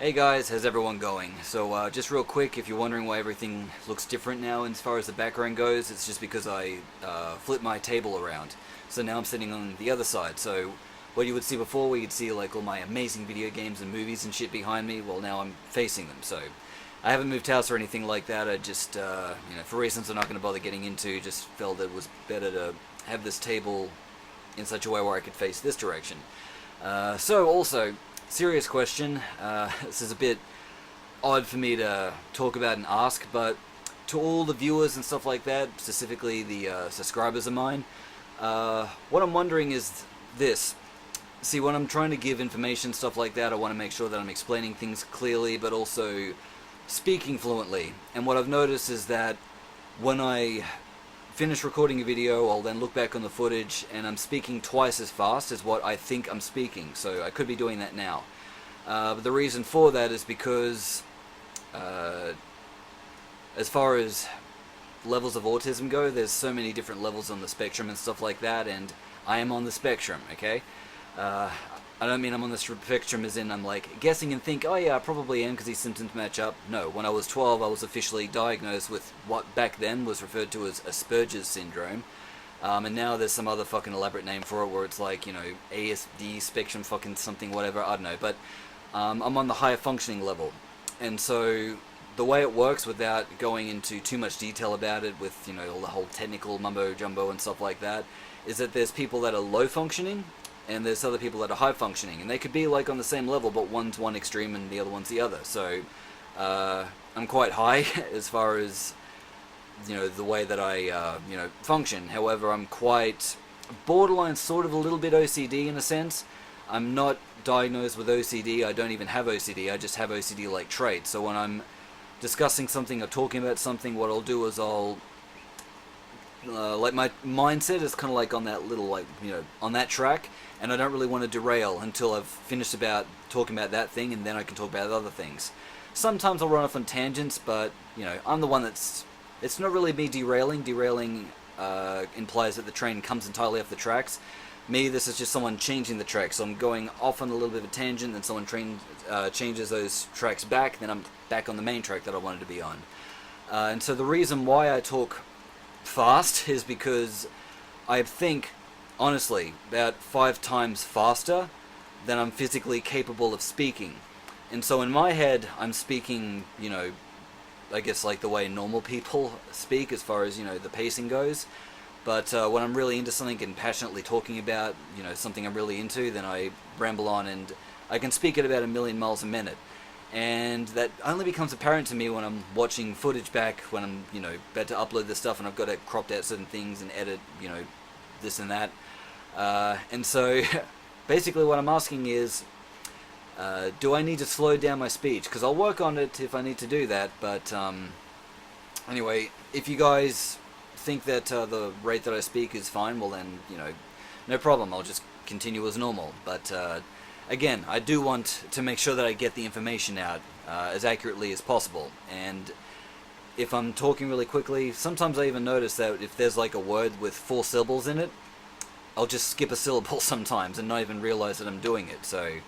Hey guys, how's everyone going? So just real quick, if you're wondering why everything looks different now as far as the background goes, it's just because I flipped my table around. So now I'm sitting on the other side. So what you would see before, where you'd see like all my amazing video games and movies and shit behind me, well now I'm facing them. So I haven't moved house or anything like that. I just, for reasons I'm not going to bother getting into, just felt it was better to have this table in such a way where I could face this direction. So also, serious question. This is a bit odd for me to talk about and ask, but to all the viewers and stuff like that, specifically the subscribers of mine, what I'm wondering is this. See, when I'm trying to give information, stuff like that, I want to make sure that I'm explaining things clearly, but also speaking fluently. And what I've noticed is that when I finish recording a video, I'll then look back on the footage and I'm speaking twice as fast as what I think I'm speaking, so I could be doing that now. But the reason for that is because as far as levels of autism go, there's so many different levels on the spectrum and stuff like that, and I am on the spectrum, okay? I don't mean I'm on the spectrum as in I'm like guessing and think, oh yeah, I probably am because these symptoms match up. No, when I was 12 I was officially diagnosed with what back then was referred to as Asperger's syndrome. And now there's some other fucking elaborate name for it where it's like, ASD, spectrum fucking something, whatever, I don't know. But I'm on the higher functioning level. And so the way it works, without going into too much detail about it with, all the whole technical mumbo jumbo and stuff like that, is that there's people that are low functioning and there's other people that are high functioning, and they could be like on the same level, but one's one extreme and the other one's the other. So I'm quite high as far as the way that I function. However, I'm quite borderline, sort of a little bit OCD in a sense. I'm not diagnosed with OCD. I don't even have OCD. I just have OCD like traits. So when I'm discussing something or talking about something, what I'll do is I'll like my mindset is kind of like on that little on that track, and I don't really want to derail until I've finished about talking about that thing, and then I can talk about other things. Sometimes I'll run off on tangents, but I'm the one that's, it's not really me derailing. Derailing implies that the train comes entirely off the tracks. Me, this is just someone changing the tracks. So I'm going off on a little bit of a tangent, then someone changes those tracks back, then I'm back on the main track that I wanted to be on. And so the reason why I talk fast is because I think, honestly, about 5 times faster than I'm physically capable of speaking. And so in my head, I'm speaking, I guess like the way normal people speak as far as, the pacing goes. But when I'm really into something and passionately talking about, something I'm really into, then I ramble on and I can speak at about 1,000,000 miles a minute. And that only becomes apparent to me when I'm watching footage back, when I'm, about to upload this stuff and I've got to crop out certain things and edit, this and that. And so, basically what I'm asking is, do I need to slow down my speech? Because I'll work on it if I need to do that, but anyway, if you guys think that the rate that I speak is fine, well then, no problem, I'll just continue as normal. But again, I do want to make sure that I get the information out as accurately as possible, and if I'm talking really quickly, sometimes I even notice that if there's like a word with 4 syllables in it, I'll just skip a syllable sometimes and not even realize that I'm doing it. So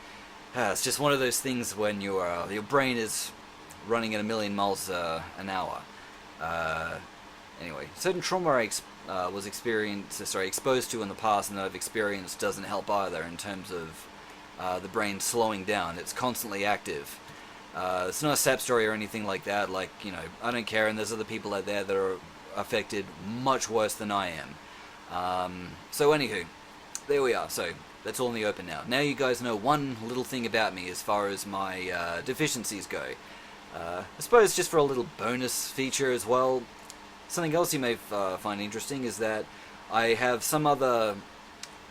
it's just one of those things when your brain is running at 1,000,000 miles an hour. Anyway, certain trauma I was exposed to in the past and that I've experienced doesn't help either in terms of the brain slowing down. It's constantly active. It's not a sap story or anything like that. Like, I don't care, and there's other people out there that are affected much worse than I am. So anywho, there we are. So that's all in the open now. Now you guys know one little thing about me as far as my deficiencies go. I suppose just for a little bonus feature as well, something else you may find interesting is that I have some other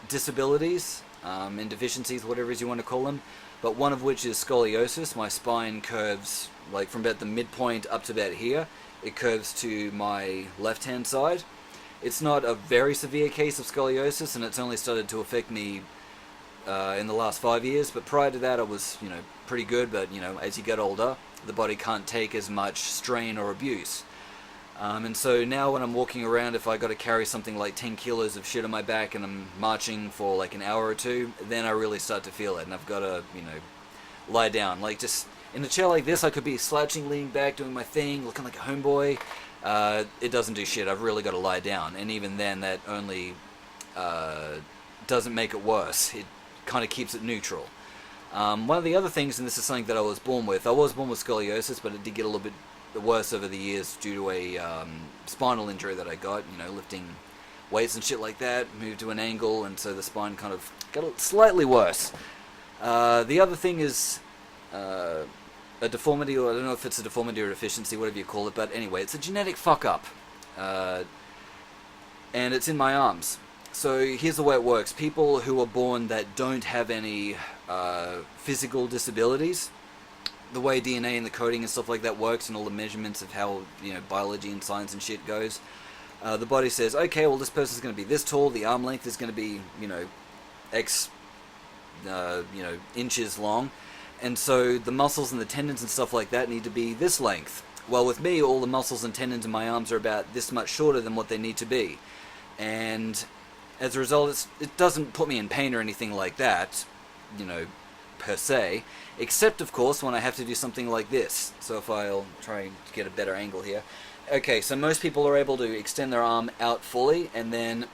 disabilities and deficiencies, whatever it is you want to call them, but one of which is scoliosis. My spine curves like from about the midpoint up to about here. It curves to my left hand side. It's not a very severe case of scoliosis, and it's only started to affect me in the last 5 years, but prior to that I was pretty good. But as you get older, the body can't take as much strain or abuse. And so now when I'm walking around, if I got to carry something like 10 kilos of shit on my back and I'm marching for like an hour or two, then I really start to feel it, and I've got to, lie down. Like, just In a chair like this, I could be slouching, leaning back, doing my thing, looking like a homeboy. It doesn't do shit. I've really got to lie down, and even then, that only doesn't make it worse. It kind of keeps it neutral. One of the other things, and this is something that I was born with scoliosis, but it did get a little bit worse over the years due to a spinal injury that I got, lifting weights and shit like that, moved to an angle, and so the spine kind of got slightly worse. The other thing is a deformity, or I don't know if it's a deformity or a deficiency, whatever you call it, but anyway, it's a genetic fuck-up. And it's in my arms. So here's the way it works. People who are born that don't have any physical disabilities, the way DNA and the coding and stuff like that works, and all the measurements of how biology and science and shit goes, the body says, okay, well, this person's going to be this tall, the arm length is going to be X inches long, and so the muscles and the tendons and stuff like that need to be this length. Well, with me, all the muscles and tendons in my arms are about this much shorter than what they need to be, and as a result, it doesn't put me in pain or anything like that, per se, except, of course, when I have to do something like this. So if I'll try to get a better angle here. Okay, so most people are able to extend their arm out fully and then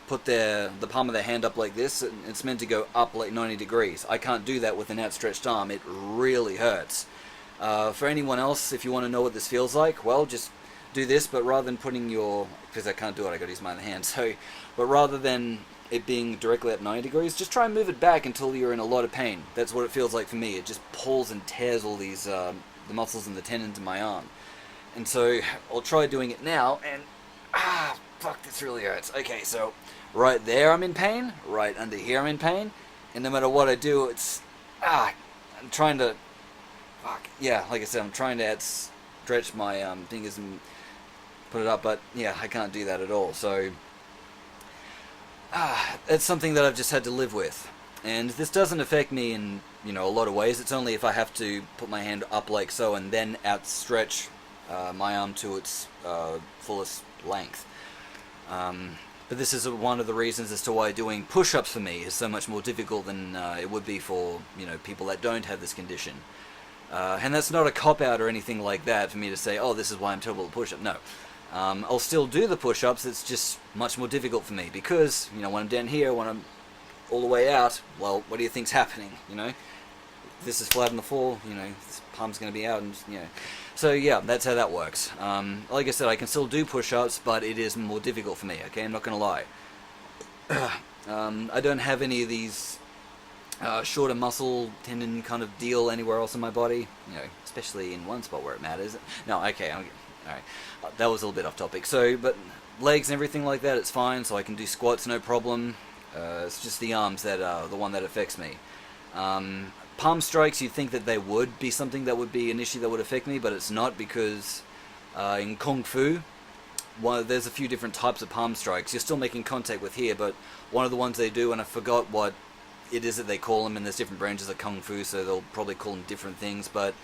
put the palm of their hand up like this. It's meant to go up like 90 degrees. I can't do that with an outstretched arm. It really hurts. For anyone else, if you want to know what this feels like, well, just do this, but rather than putting because I can't do it, I got to use my other hand, but rather than it being directly at 90 degrees, just try and move it back until you're in a lot of pain. That's what it feels like for me. It just pulls and tears all these, the muscles and the tendons in my arm. And so, I'll try doing it now, and, fuck, this really hurts. Okay, so, right there I'm in pain, right under here I'm in pain, and no matter what I do, it's, I'm trying to, like I said, I'm trying to stretch my fingers and put it up, but yeah, I can't do that at all. So it's something that I've just had to live with, and this doesn't affect me in a lot of ways. It's only if I have to put my hand up like so and then outstretch my arm to its fullest length. But this is one of the reasons as to why doing push-ups for me is so much more difficult than it would be for people that don't have this condition. And that's not a cop-out or anything like that for me to say, oh, this is why I'm terrible at push-up. No. I'll still do the push-ups, it's just much more difficult for me because, when I'm down here, when I'm all the way out, well, what do you think's happening, This is flat on the floor, this palm's going to be out, and, So, yeah, that's how that works. Like I said, I can still do push-ups, but it is more difficult for me, okay? I'm not going to lie. I don't have any of these shorter muscle tendon kind of deal anywhere else in my body, especially in one spot where it matters. No, okay, alright. That was a little bit off topic. So, but legs and everything like that, it's fine, so I can do squats, no problem. It's just the arms that are the one that affects me. Palm strikes, you'd think that they would be something that would be an issue that would affect me, but it's not, because in Kung Fu, there's a few different types of palm strikes. You're still making contact with here, but one of the ones they do, and I forgot what it is that they call them, and there's different branches of Kung Fu, so they'll probably call them different things, but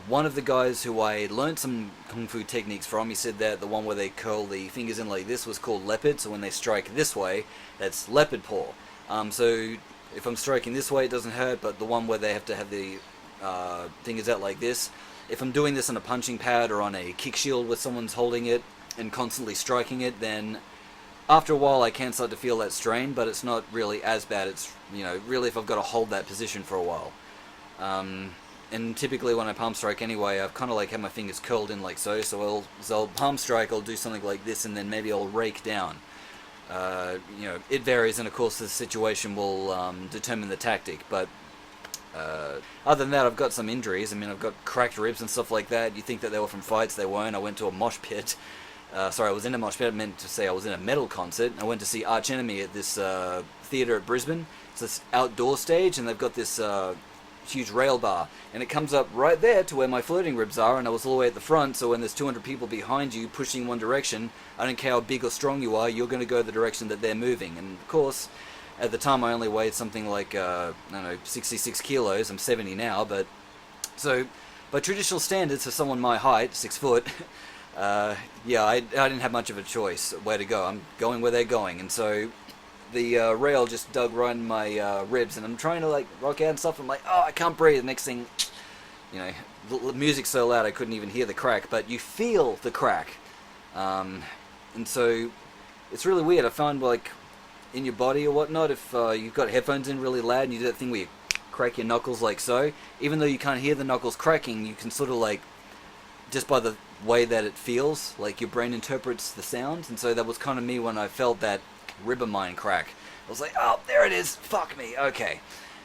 one of the guys who I learned some Kung Fu techniques from, he said that the one where they curl the fingers in like this was called leopard, so when they strike this way, that's leopard paw. So if I'm striking this way, it doesn't hurt, but the one where they have to have the fingers out like this, if I'm doing this on a punching pad or on a kick shield where someone's holding it and constantly striking it, then after a while I can start to feel that strain, but it's not really as bad. It's, really if I've got to hold that position for a while. And typically when I palm strike anyway, I've kind of like had my fingers curled in like so, so I'll palm strike, I'll do something like this, and then maybe I'll rake down. It varies, and of course the situation will determine the tactic, but other than that, I've got some injuries. I mean, I've got cracked ribs and stuff like that. You think that they were from fights, they weren't. I went to a mosh pit. Sorry, I was in a mosh pit. I meant to say I was in a metal concert. I went to see Arch Enemy at this theatre at Brisbane. It's this outdoor stage, and they've got this huge rail bar, and it comes up right there to where my floating ribs are, and I was all the way at the front, so when there's 200 people behind you pushing one direction, I don't care how big or strong you are, you're going to go the direction that they're moving. And of course, at the time I only weighed something like, 66 kilos, I'm 70 now, but, so, by traditional standards for someone my height, 6 foot, I didn't have much of a choice where to go. I'm going where they're going, and so the rail just dug right in my ribs, and I'm trying to like rock out and stuff. I'm like, oh, I can't breathe. Next thing, you know, the music's so loud I couldn't even hear the crack, but you feel the crack. And so it's really weird. I find, like, in your body or whatnot, if you've got headphones in really loud and you do that thing where you crack your knuckles like so, even though you can't hear the knuckles cracking, you can sort of, like, just by the way that it feels, like your brain interprets the sound. And so that was kind of me when I felt that rib of mine crack. I was like, oh, there it is, fuck me, okay.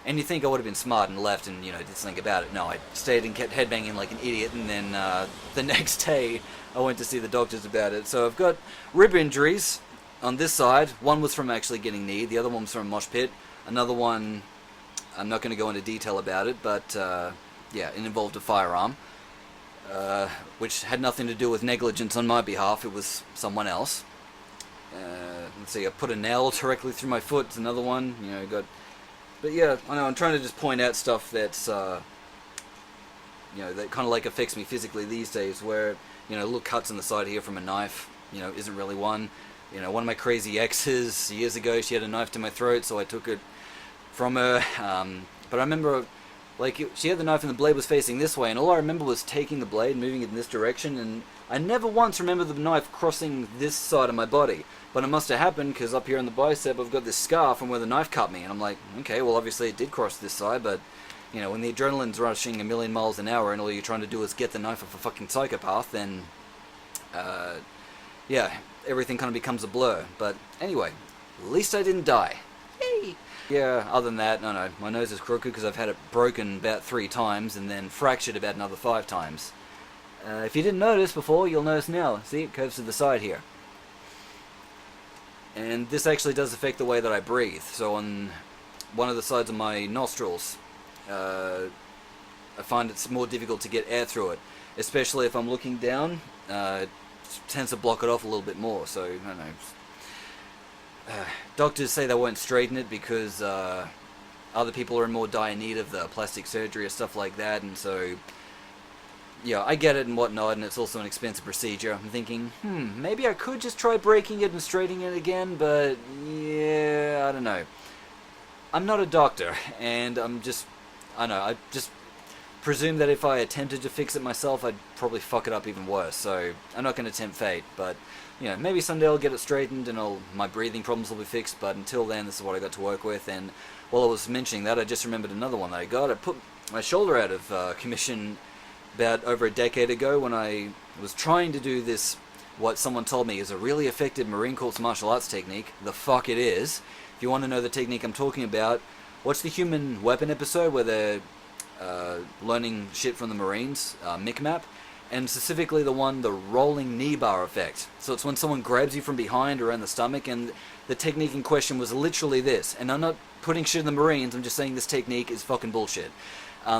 And you think I would have been smart and left and, you know, did something about it. No, I stayed and kept headbanging like an idiot, and then the next day I went to see the doctors about it. So I've got rib injuries on this side. One was from actually getting kneed, the other one was from a mosh pit. Another one, I'm not going to go into detail about it, but yeah, it involved a firearm, which had nothing to do with negligence on my behalf. It was someone else. Let's see, I put a nail directly through my foot. It's another one, you know, got... But yeah, I know, I'm trying to just point out stuff that's, you know, that kind of like affects me physically these days, where, you know, little cuts on the side here from a knife, you know, isn't really one. You know, one of my crazy exes, years ago, she had a knife to my throat, so I took it from her. But I remember, like, she had the knife and the blade was facing this way, and all I remember was taking the blade and moving it in this direction, and I never once remember the knife crossing this side of my body. But it must have happened, because up here on the bicep I've got this scar from where the knife cut me, and I'm like, okay, well obviously it did cross this side, but, you know, when the adrenaline's rushing a million miles an hour and all you're trying to do is get the knife off a fucking psychopath, then, yeah, everything kind of becomes a blur. But anyway, at least I didn't die. Yay! Yeah, other than that, no, my nose is crooked because I've had it broken about 3 times and then fractured about another 5 times. If you didn't notice before, you'll notice now. See, it curves to the side here. And this actually does affect the way that I breathe. So on one of the sides of my nostrils, I find it's more difficult to get air through it. Especially if I'm looking down, it tends to block it off a little bit more. So, I don't know. Doctors say they won't straighten it because other people are in more dire need of the plastic surgery or stuff like that. And so, yeah, I get it and whatnot, and it's also an expensive procedure. I'm thinking, maybe I could just try breaking it and straightening it again, but yeah, I don't know. I'm not a doctor, and I just presume that if I attempted to fix it myself, I'd probably fuck it up even worse, so I'm not going to tempt fate, but, you know, maybe someday I'll get it straightened and my breathing problems will be fixed, but until then, this is what I got to work with. And while I was mentioning that, I just remembered another one that I got. I put my shoulder out of commission about over a decade ago when I was trying to do this, what someone told me is a really effective Marine Corps martial arts technique. The fuck it is. If you want to know the technique I'm talking about, watch the Human Weapon episode where they're learning shit from the Marines, MIC-MAP, and specifically the rolling knee bar effect. So it's when someone grabs you from behind around the stomach, and the technique in question was literally this. And I'm not putting shit in the Marines, I'm just saying this technique is fucking bullshit.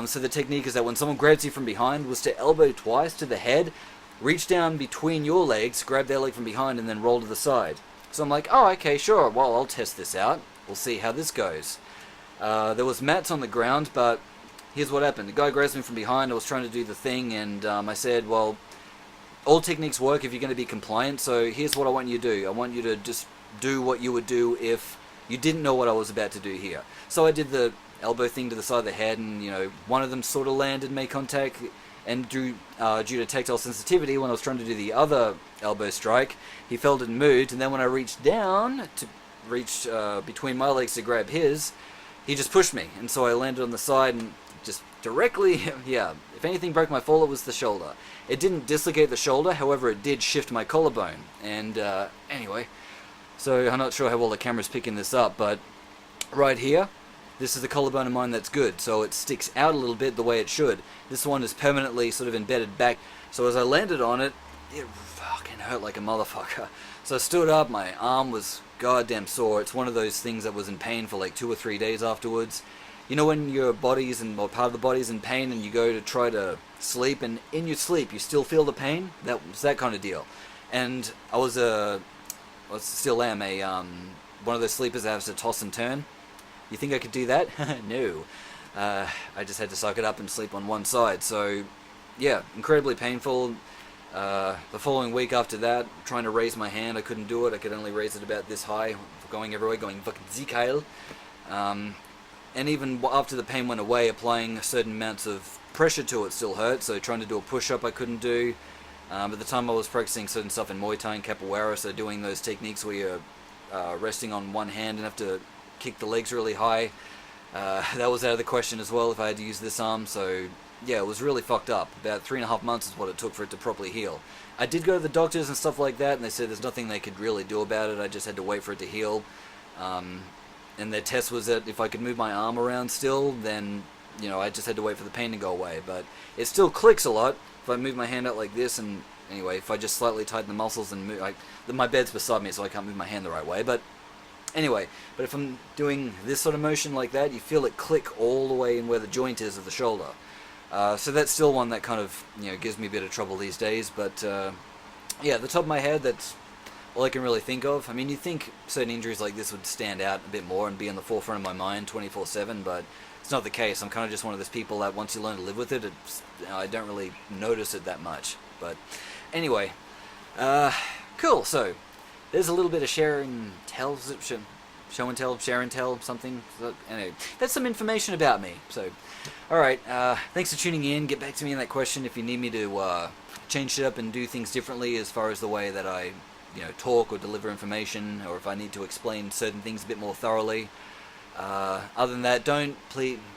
So the technique is that when someone grabs you from behind was to elbow twice to the head, reach down between your legs, grab their leg from behind, and then roll to the side. So I'm like, oh, okay, sure, well, I'll test this out. We'll see how this goes. There was mats on the ground, but here's what happened. The guy grabs me from behind, I was trying to do the thing, and I said, well, all techniques work if you're going to be compliant, so here's what I want you to do. I want you to just do what you would do if you didn't know what I was about to do here. So I did the elbow thing to the side of the head, and, you know, one of them sort of landed, made contact, and due to tactile sensitivity, when I was trying to do the other elbow strike, he felt it and moved, and then when I reached down to reach between my legs to grab his, he just pushed me, and so I landed on the side and just directly, yeah, if anything broke my fall, it was the shoulder. It didn't dislocate the shoulder, however, it did shift my collarbone, and anyway, so I'm not sure how well the camera's picking this up, but right here, this is the collarbone of mine that's good, so it sticks out a little bit the way it should. This one is permanently sort of embedded back, so as I landed on it, it fucking hurt like a motherfucker. So I stood up, my arm was goddamn sore. It's one of those things that was in pain for like 2 or 3 days afterwards. You know when your body's or part of the body's in pain and you go to try to sleep, and in your sleep you still feel the pain? That was that kind of deal. And I still am one of those sleepers that has to toss and turn. You think I could do that? No. I just had to suck it up and sleep on one side. So, yeah, incredibly painful. The following week after that, trying to raise my hand, I couldn't do it. I could only raise it about this high, going everywhere, going fucking Zikail. and even after the pain went away, applying certain amounts of pressure to it still hurt. So trying to do a push-up I couldn't do. At the time I was practicing certain stuff in Muay Thai and Capoeira, so doing those techniques where you're resting on one hand and have to kick the legs really high. That was out of the question as well if I had to use this arm, so yeah, it was really fucked up. About 3.5 months is what it took for it to properly heal. I did go to the doctors and stuff like that, and they said there's nothing they could really do about it. I just had to wait for it to heal. And their test was that if I could move my arm around still, then, you know, I just had to wait for the pain to go away. But it still clicks a lot if I move my hand out like this, and anyway, if I just slightly tighten the muscles and move, my bed's beside me, so I can't move my hand the right way. But anyway, but if I'm doing this sort of motion like that, you feel it click all the way in where the joint is of the shoulder. So that's still one that kind of, you know, gives me a bit of trouble these days. But yeah, at the top of my head, that's all I can really think of. I mean, you'd think certain injuries like this would stand out a bit more and be in the forefront of my mind 24/7, but it's not the case. I'm kind of just one of those people that once you learn to live with it, it's, you know, I don't really notice it that much. But anyway, cool. So there's a little bit of show and tell, something. So, anyway, that's some information about me. So, all right. Thanks for tuning in. Get back to me on that question if you need me to change it up and do things differently as far as the way that I, you know, talk or deliver information, or if I need to explain certain things a bit more thoroughly. Other than that, don't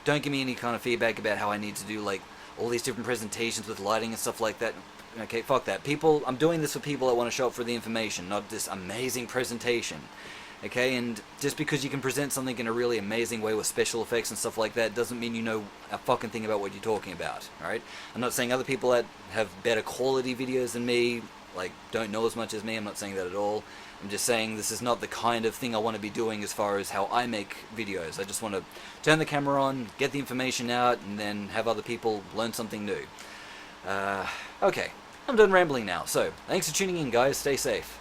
give me any kind of feedback about how I need to do like all these different presentations with lighting and stuff like that. Okay, fuck that. I'm doing this for people that want to show up for the information, not this amazing presentation. Okay, and just because you can present something in a really amazing way with special effects and stuff like that doesn't mean you know a fucking thing about what you're talking about, alright? I'm not saying other people that have better quality videos than me, like, don't know as much as me. I'm not saying that at all. I'm just saying this is not the kind of thing I want to be doing as far as how I make videos. I just want to turn the camera on, get the information out, and then have other people learn something new. Okay, I'm done rambling now. So, thanks for tuning in, guys. Stay safe.